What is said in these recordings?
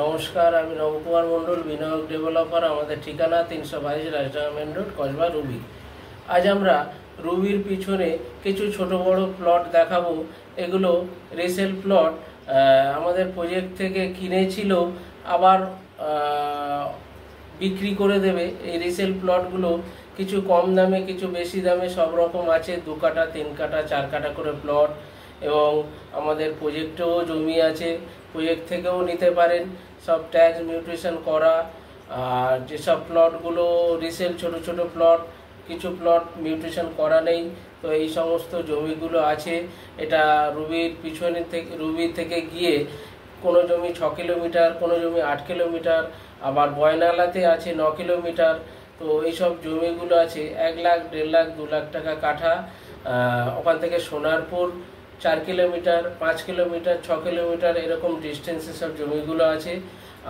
নমস্কার, আমি নবকুমার মণ্ডল, বিনিয়োগ ডেভেলপার। আমাদের ঠিকানা 322 Rajdanga main road, Kasba, Ruby. আজ আমরা রুবির পিছনে কিছু ছোট বড় প্লট দেখাবো। এগুলো রিসেল প্লট, আমাদের প্রজেক্ট থেকে কিনেছিল, আবার বিক্রি করে দেবে। এই রিসেল প্লটগুলো কিছু কম দামে, কিছু বেশি দামে, সব রকম আছে। 2 কাঠা, 3 কাঠা, 4 কাঠা করে প্লট। এবং আমাদের প্রজেক্টেও জমি আছে, প্রজেক্ট থেকেও নিতে পারেন। সব ট্যাক্স মিউটেশন করা। আর যেসব প্লটগুলো রিসেল, ছোট ছোট প্লট, কিছু প্লট মিউটেশন করা নেই, তো এই সমস্ত জমিগুলো আছে। এটা রুবির পিছনে থেকে, রুবি থেকে গিয়ে কোনো জমি 6 কিলোমিটার, কোনো জমি 8 কিলোমিটার, আবার বয়নালাতে আছে 9 কিলোমিটার। তো এইসব জমিগুলো আছে 1 লাখ, 1.5 লাখ, 2 লাখ টাকা কাঠা। ওখান থেকে সোনারপুর 4 কিলোমিটার, 5 কিলোমিটার, 6 কিলোমিটার, এরকম ডিস্টেন্সে সব জমিগুলো আছে।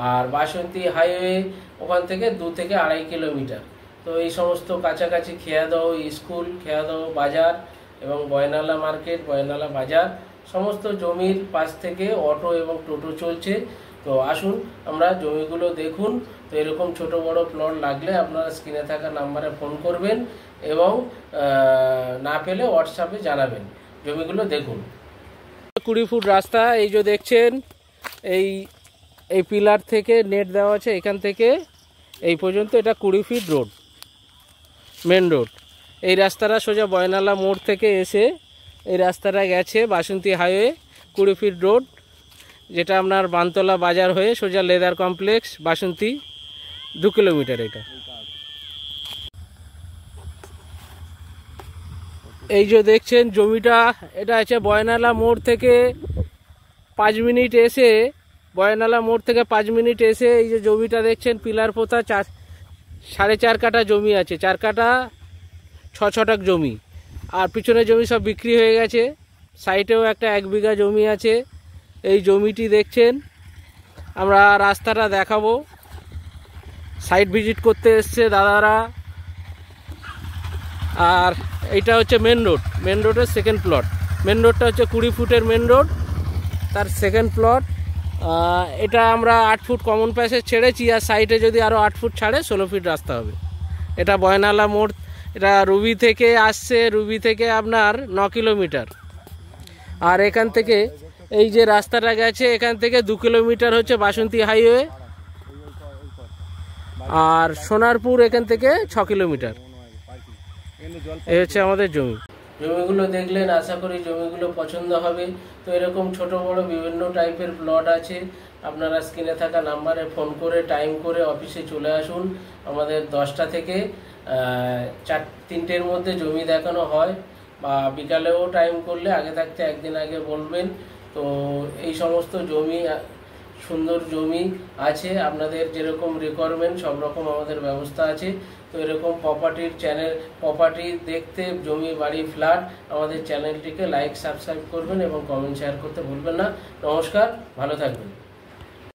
আর বাসন্তী হাইওয়ে ওখান থেকে 2 থেকে 2.5 কিলোমিটার। তো এই সমস্ত কাছাকাছি খেয়াদহ স্কুল, খেয়াদহ বাজার এবং বয়নালা মার্কেট, বয়নালা বাজার, সমস্ত জমির পাশ থেকে অটো এবং টোটো চলছে। তো আসুন আমরা জমিগুলো দেখুন। তো এরকম ছোট বড় প্লট লাগলে আপনারা স্ক্রিনে থাকা নাম্বারে ফোন করবেন এবং না পেলে হোয়াটসঅ্যাপে জানাবেন। জমিগুলো দেখুন। 20 ফুট রাস্তা, এই যে দেখছেন, এই পিলার থেকে নেট দেওয়া আছে, এখান থেকে এই পর্যন্ত। এটা 20 ফিট রোড, মেন রোড। এই রাস্তাটা সোজা বয়নালা মোড় থেকে এসে এই রাস্তাটা গেছে বাসন্তী হাইওয়ে, 20 ফিট রোড, যেটা আপনার বানতলা বাজার হয়ে সোজা লেদার কমপ্লেক্স, বাসন্তী, 2 কিলোমিটার। এটা এই যে দেখছেন জমিটা, এটা আছে বয়নালা মোড় থেকে 5 মিনিট এসে, বয়নালা মোড় থেকে 5 মিনিট এসে এই যে জমিটা দেখছেন, পিলার পোতা, 4.5 কাঠা জমি আছে, 4 কাঠা 6 ছটাক জমি। আর পিছনে জমি সব বিক্রি হয়ে গেছে। সাইডেও একটা 1 বিঘা জমি আছে। এই জমিটি দেখছেন, আমরা রাস্তাটা দেখাবো। সাইট ভিজিট করতে এসছে দাদারা। আর এইটা হচ্ছে মেন রোড, মেন রোডের সেকেন্ড প্লট। মেন রোডটা হচ্ছে 20 ফুটের মেন রোড, তার সেকেন্ড প্লট। এটা আমরা 8 ফুট কমন প্যাসেজ ছেড়েছি, আর সাইডে যদি আরও 8 ফুট ছাড়ে 16 ফিট রাস্তা হবে। এটা বয়নালা মোড়, এটা রুবি থেকে আসছে, রুবি থেকে আপনার 9 কিলোমিটার। আর এখান থেকে এই যে রাস্তাটা গেছে, এখান থেকে 2 কিলোমিটার হচ্ছে বাসন্তী হাইওয়ে। আর সোনারপুর এখান থেকে 6 কিলোমিটার। এই হচ্ছে আমাদের জমি। জমিগুলো দেখলেন, আশা করি জমিগুলো পছন্দ হবে। তো এরকম ছোট বড় বিভিন্ন টাইপের প্লট আছে। আপনারা স্ক্রিনে থাকা নাম্বারে ফোন করে টাইম করে অফিসে চলে আসুন। আমাদের 10টা থেকে 3টের মধ্যে জমি দেখানো হয়, বা বিকালেও টাইম করলে আগে থাকতে একদিন আগে বলবেন। তো এই সমস্ত জমি, সুন্দর জমি আছে, আপনাদের যেরকম রিকোয়ারমেন্ট সব রকম আমাদের ব্যবস্থা আছে। তো এরকম প্রপার্টির চ্যানেল, প্রপার্টি দেখতে, জমি, বাড়ি, ফ্ল্যাট, আমাদের চ্যানেলটিকে লাইক, সাবস্ক্রাইব করবেন এবং কমেন্ট শেয়ার করতে ভুলবেন না। নমস্কার, ভালো থাকবেন।